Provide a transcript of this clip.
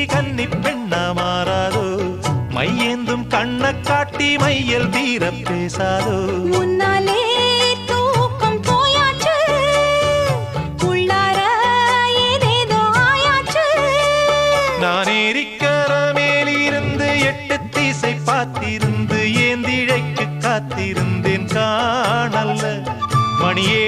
கன்னி பெண்ணா மாறாதோ மையேந்தும் கண்ண காட்டி மையல் தீர பேசாதோ முன்னாலே தூக்கம் போயாச்சு உள்ளார ஏதேதோ ஆயாச்சு நான் ஏரிக்கர மேலிருந்து 8 திசை பார்த்திருந்து ஏந்திழைக்கு காத்திருந்தேன் காணல்ல மணியே